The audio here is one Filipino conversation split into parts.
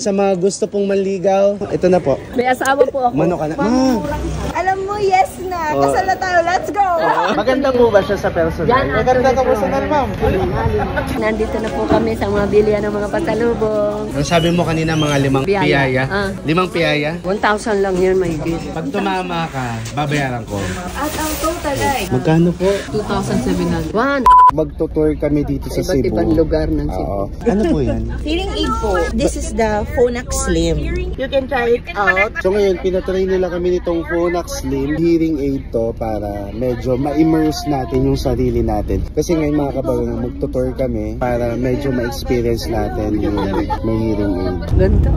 Sa mga gusto pong manligaw, ito na po. May asawa po ako. Mano ka na? Alam mo, yes na. Kasal na tayo. Let's go! Maganda po ba siya sa personal? Maganda ka personal, ma'am. Nandito na po kami sa mga bilihan ng mga pasalubong. Ang sabi mo kanina mga 5 piyaya. 5 piyaya? 1,000 lang yun, may gift. Pag tumama ka, babayaran ko. At ang total ay Magkano po? 2,700. Magtutour kami dito sa Iba't Cebu. ibang lugar ng Cebu. Ano po yan? hearing aid po. This is the Phonak Slim. You can try it out. So ngayon, pinatry nila kami nitong Phonak Slim hearing aid to para medyo ma-immerse natin yung sarili natin. Kasi ngayon mga kababayan, magtutour kami para medyo ma-experience natin yung may hearing aid. Ganda.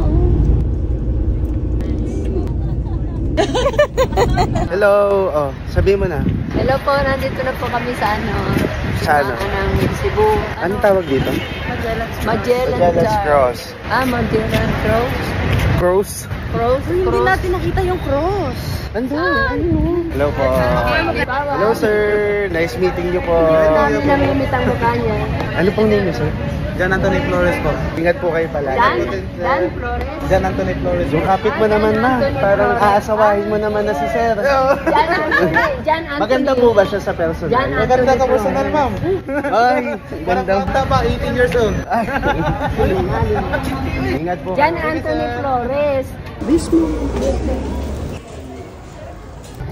Hello! Oh, sabihin mo na. Hello po, nandito na po kami sa Sa ano? ng Cebu. Anong tawag dito? Magellan Cross. Magellan Cross. Cross? Cross. Hindi natin nakita yung cross. Andun. Hello po. Hello sir. Nice meeting you po. Dami namimit ang mukha niya. Ano pong name niyo sir? Jan Anthony Flores po. Ingat po kayo pala. Dan Flores. Jan Anthony Flores. Yung kapit mo naman na. Parang aasawahin mo naman na si sir. Jan Anthony. Maganda po ba siya sa personal? Jan Anthony. Maganda ka personal, ma'am. Ay, Parang ganda. bata pa, 18 years old. Ingat po. Jan Anthony Flores.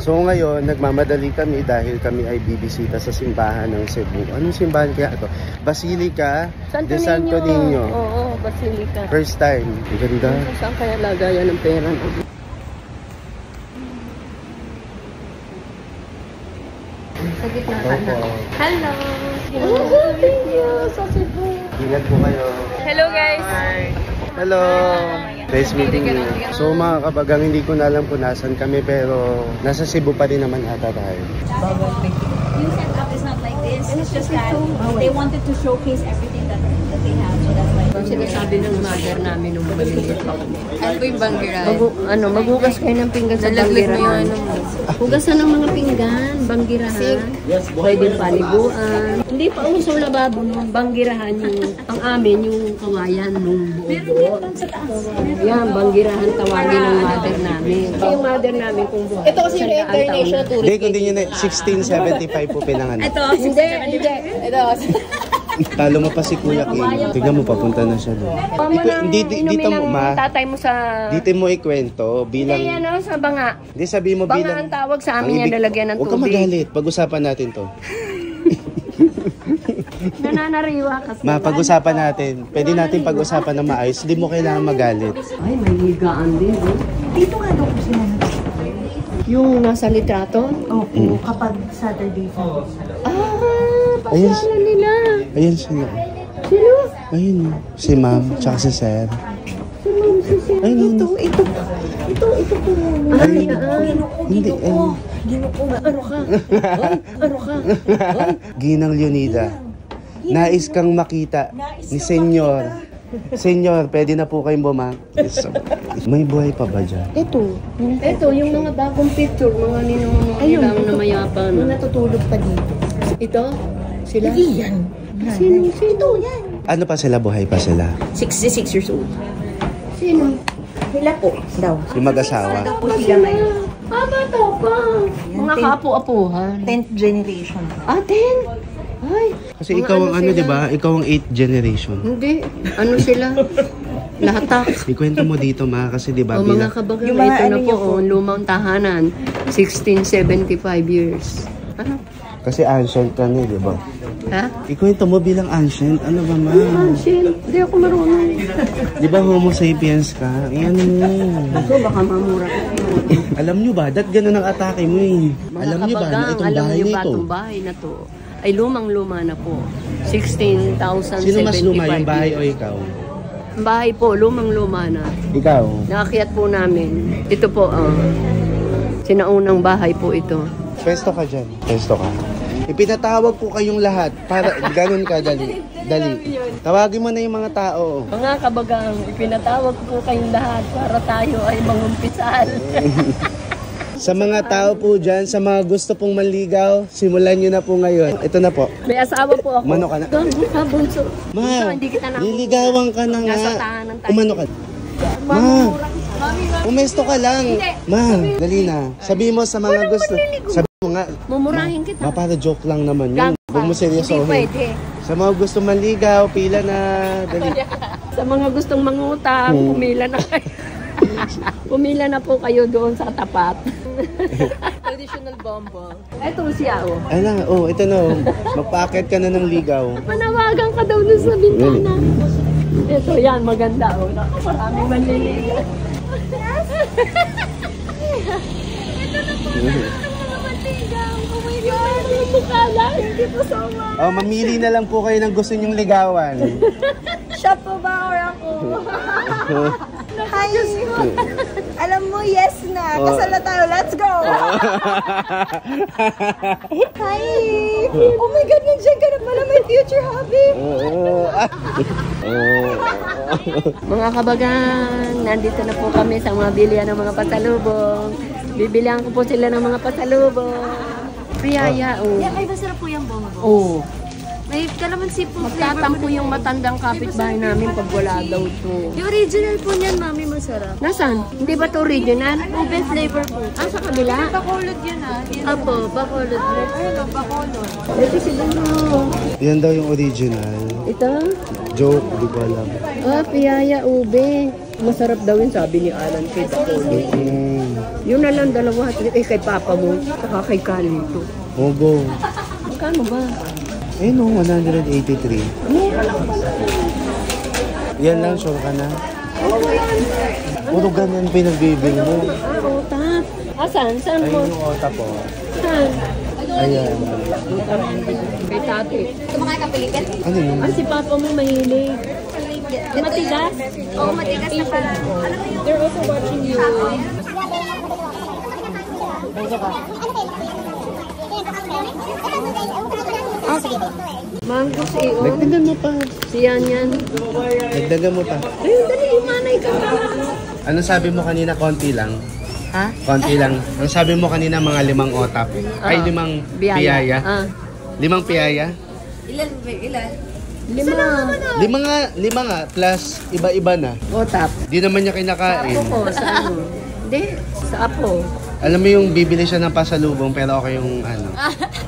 So ngayon, nagmamadali kami dahil kami ay bibisita sa simbahan ng Cebu. Anong simbahan kaya ito? Basilica de Santo Niño. Oo, Basilica. First time. Ganda. Saan kaya lagayan ng pera? Sa gitna ka na. Hello! Thank you! Sa Cebu. Ingat po kayo. Hello guys! Hello! Nice meeting you. So mga kabagang, hindi ko na alam kung nasan kami pero nasa Cebu pa rin naman ata tayo. Yung setup is not like this. It's just that they wanted to showcase everything that they have. So that's why. Ang sinasabi ng mother namin nung maliliit pa kami. Ano po yung banggiran? Maghugas kayo ng pinggan sa banggirahan. Hugasan ng mga pinggan, banggirahan. Pwede paliguan. Hindi pa uso lababo mo, banggirahan yung, ang amin yung kawayan nung buo. Yan, banggirahan tawagin ng mother namin. Yung mother namin kung buhay. Ito kasi yung international tourist. Hindi, kundi yun na 1675 po pinanganak. Ito, Hindi. ito. Talo mo pa si Kuya Kim. Tingnan mo, papunta na siya doon. Dito mo, ma. Tatay mo sa... Dito mo ikwento bilang... Hindi, ano, sa banga. Hindi, sabi mo Banga bilang... ang tawag sa amin yan, lalagyan ng Huwag ka tubig. magalit. Pag-usapan natin to. Nananariwa kasi. Ma, pag-usapan natin. Pwede natin pag-usapan na maayos. Hindi mo kailangan magalit. Ay, may higaan din. Eh. Dito nga daw po sila. Yung nasa litrato? Opo, kapag Saturday po. Ayun, Pasalan nila. ayun sila. Sino? Ayun, si ma'am, tsaka si sir. Ayun, Ito po. ayun. Hindi, Ano ka? Ano ka? Ginang Leonida. Nais kang makita ni Senyor. Senyor, pwede na po kayong May buhay pa ba dyan? Ito, yung mga bagong picture, mga ninong nilang na mayapan. Yung natutulog pa dito. Ito? Sila? Iyan. Sino? Ito, yan. Ano pa sila? Buhay pa sila? 66 years old. Sino? Sila po daw. Yung mag-asawa? Po sila ngayon. Bata pa. Mga kapu-apuhan. 10th generation. 10? Ay. Kasi ikaw ang ano, di ba? Ikaw ang 8th generation. Hindi. Ano sila? Lahatak. Ikwento mo dito, ma, kasi di ba? O mga kabagang, Yung mga ito ano na po, lumang tahanan. 1675 years. Ano? Kasi ancient ka niya, di ba? Ha? Ikwento mo bilang ancient. Ano ba, ma? Shit, hindi ako marunong. Di ba homo sapiens ka? Iyan mo. Ako, baka mamura ka. Alam nyo ba? Dat ganun ang atake mo eh. Alam nyo ba na itong bahay alam nyo na ba ito? itong bahay na to ay lumang-luma na po. 16,075 Sino mas luma, yung bahay o ikaw? Ang bahay po, lumang-luma na. Ikaw? Nakakyat po namin. Ito po, sinaunang bahay po ito. Pwesto ka dyan. Pwesto ka. Ipinatawag ko kayong lahat para ganun ka, dali. Dali. Tawagin mo na yung mga tao. Mga kabagang, ipinatawag po kayong lahat para tayo ay mangumpisal. Sa mga tao po dyan, sa mga gusto pong manligaw, simulan nyo na po ngayon. Ito na po. May asawa po ako. Umano ka na. Bunso. Ma, Hindi kita na. liligawan ka na nga. Nasa tahanan tayo. Umano ka. Ma, umesto ka lang. Ma, dali na. Sabi mo sa mga gusto. Sabi mo nga. Mumurahin kita. Ma, para joke lang naman yun. Huwag mo Hindi seryosohin. pwede. Sa mga gusto manligaw, pila na. Dali. Sa mga gustong mangutang, pumila na kayo. Pumila na po kayo doon sa tapat. Traditional bombo. Eto siya, oh. Ano, ito na. Magpa-akit ka na ng ligaw. Manawagan ka daw doon sa bintana. Ito, yan, maganda, oh. Naku, maraming manliligaw. Oh my God! Mukala, hindi po soma. Oh, mamili na lang po kayo ng gusto nyong ligawan. Siya po ba or ako? Hi! Alam mo, yes na. Kasal na tayo. Let's go! Hi! Oh my God, nandiyan ka na pala. My future hubby. Mga kabagan, nandito na po kami sa mga bilihan ng mga pasalubong. Bibilihan ko po sila ng mga pasalubong. Piyaya, oh. Yeah, ay masarap po yung bongo. Oh. May kalamansi po. Magtatampo yung matandang kapitbahay namin pag wala daw to. Yung original po niyan, mami, masarap. Nasaan? Hindi ba to original? Ube flavor po. Ah, sa kabila? Bacolod yun Apo, bacolod. Ayun, bacolod. Ito siguro. Yan daw yung original. Ito? Joke, di ko alam. Ah, piyaya ube. Masarap daw yun, sabi ni Alan kay Bacolod. Yun na lang, dalawa. Kay Papa mo, saka kay Carlito. Ogo. Magkano ba? Ayun o, 183. Yan lang, sure ka na? Puro ganyan pinagbibing mo. Ah, otap. Ah, saan? Saan mo? Ayun yung ota po. Saan? Ayan. Kay Tati. Kumakain ka pilitin? Ano yun? Ah, si Papa mo mahilig. Matigas? Oo, matigas na parang. Alam mo yung... They're also watching you. Mango si Ion. Nagdagan mo pa. Si Yan. Nagdagan mo pa. Ayun, dali, imanay ka pa. Ano sabi mo kanina? Konti lang. Ha? Konti lang. Ang sabi mo kanina mga 5 otap. Ay, 5 piyaya. Ah. 5 piyaya? Ilan ba? Ilan? 5. 5 nga plus iba-iba na. Otap. Di naman niya Sa kinakain. apo ko, sa ano? Hindi, sa apo. Alam mo yung bibili siya ng pasalubong pero ako yung ano.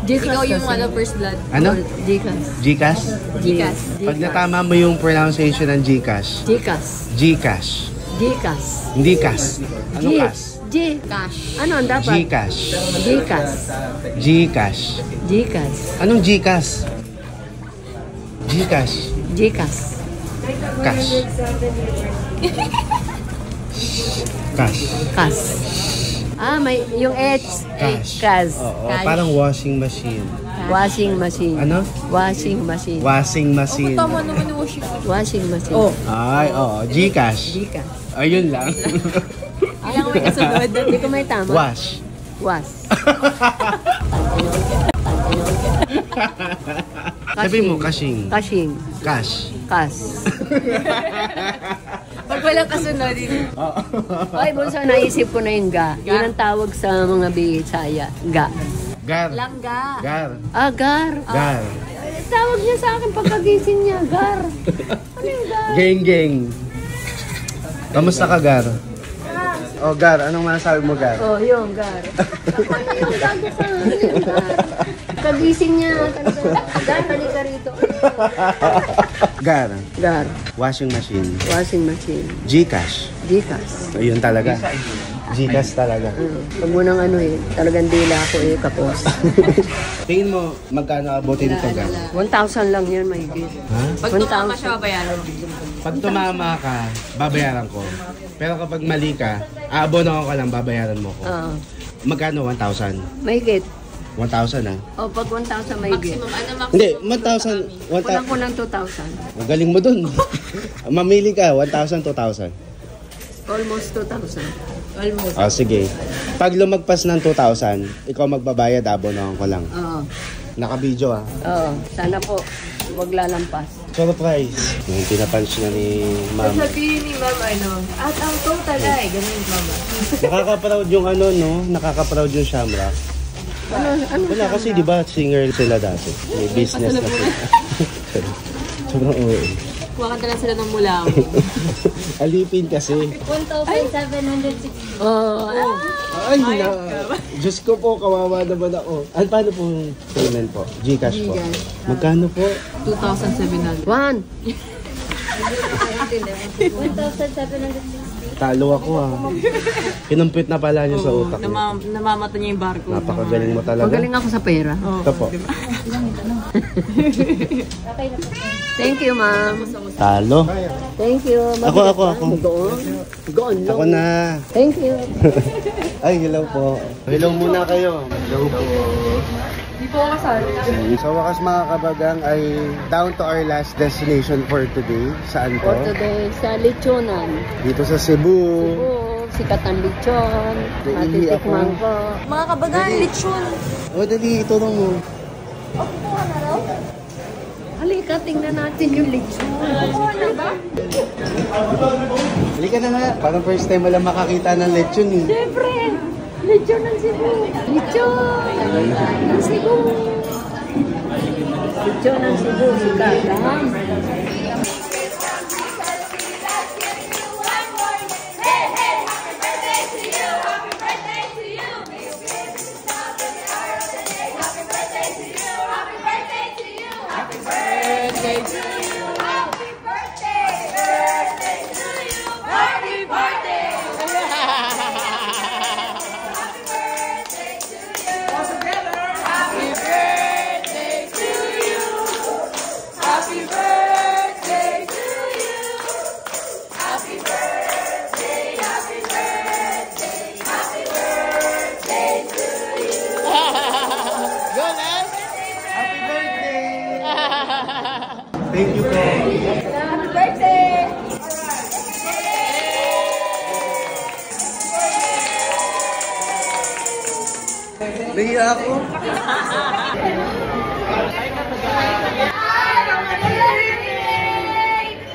Gcash Ikaw yung kasi. first blood. Ano? Gcash. Gcash? Gcash. Pag natama mo yung pronunciation ng Gcash. Gcash. Gcash. Gcash. Hindi cash. Ano G. cash? G. Cash. Ano ang dapat? Gcash. Gcash. Gcash. Gcash. Anong Gcash? Gcash. Gcash. Cash. Cash. Cash. Ah, may yung H. Cash. Cash. Oo, parang washing machine. Washing machine. Ano? Washing machine. Washing machine. Tama naman yung washing. Washing machine. Oh. Ay, oo. Gcash. Gcash. Ayun lang. Ilang may kasunod? Hindi ko may tama. Wash. Was. Sabi mo, kashing. Kashing. Cash. Kas. Pag walang kasunod, Ay, bunso, naisip ko na yung ga. Yun ang tawag sa mga Bisaya. Ga. Gar. langga. Gar. Ah, gar. Gar. Tawag niya sa akin pagkagising niya, gar. Ano yung gar? Geng, geng. Kamusta ka, Gar? Oh, Gar, anong masasabi mo, Gar? Oh, yung gar. Ano yung gago ka? Ano yung gar? Kagising niya. Gar, halika rito. Gar. Gar. Washing machine. Washing machine. Gcash. Gcash. Ayun talaga. Gcash talaga. Pag mo nang ano talagang dila ako kapos. Tingin mo, magkano abutin ito, Gar? 1,000 lang yun, may git. Ha? Pag tumama siya, babayaran mo. Pag tumama ka, babayaran ko. Pero kapag mali ka, aabono ko lang, babayaran mo ko. Oo. Magkano? 1,000? May git. 1,000 ah? O, pag 1,000 may git. Maximum, ano maximum? Hindi, 1,000. Kulang ko ng 2,000. Ang galing mo dun. Mamili ka, 1,000, 2,000. Almost 2,000. Almost. Ah, sige. Pag lumagpas ng 2,000, ikaw magbabayad, abonohan ko lang. Oo. Naka-video ah. Oo. Sana po, wag lalampas. Surprise. Yung pinapunch na ni Ma'am. Sabihin ni Ma'am, ano, at ang total ay, ganun Mama. Nakaka-proud yung ano, no? Nakaka-proud yung Shamrock. Ano Wala kasi, di ba, singer sila dati. May business na sila. Sobrang oo. Kumakanta lang sila ng mula mo. Alipin kasi. 1,760. Oh, Ay, na. Diyos ko po, kawawa naman ako. Paano po yung payment po? Gcash po? Gcash. Magkano po? 2,700. 1. 1,760. Talo ako Kinumpit na pala niyo sa utak niyo. Namamata niya yung barko. Napakagaling mo talaga. Magaling ako sa pera. Ito po. Thank you, ma'am. Talo. Thank you. Ako. Goon Ako na. Thank you. Ay, hello po. Hello muna kayo. Hello po. Hindi po ako kasali. Sa wakas mga kabagang ay down to our last destination for today. Saan po? For today, sa Lechonan. Dito sa Cebu. Sikat ang lechon. Matitikman ko. Mga kabagaan, lechon. O, dali, itulong mo. Halika, tingnan natin yung lechon. Halika na nga. Parang first time wala makakita ng lechon eh. Siyempre, lechon ng Cebu. Lechon ng Cebu. Lechon ng Cebu, sikat. Thank you po. Happy birthday! Nahiya ako.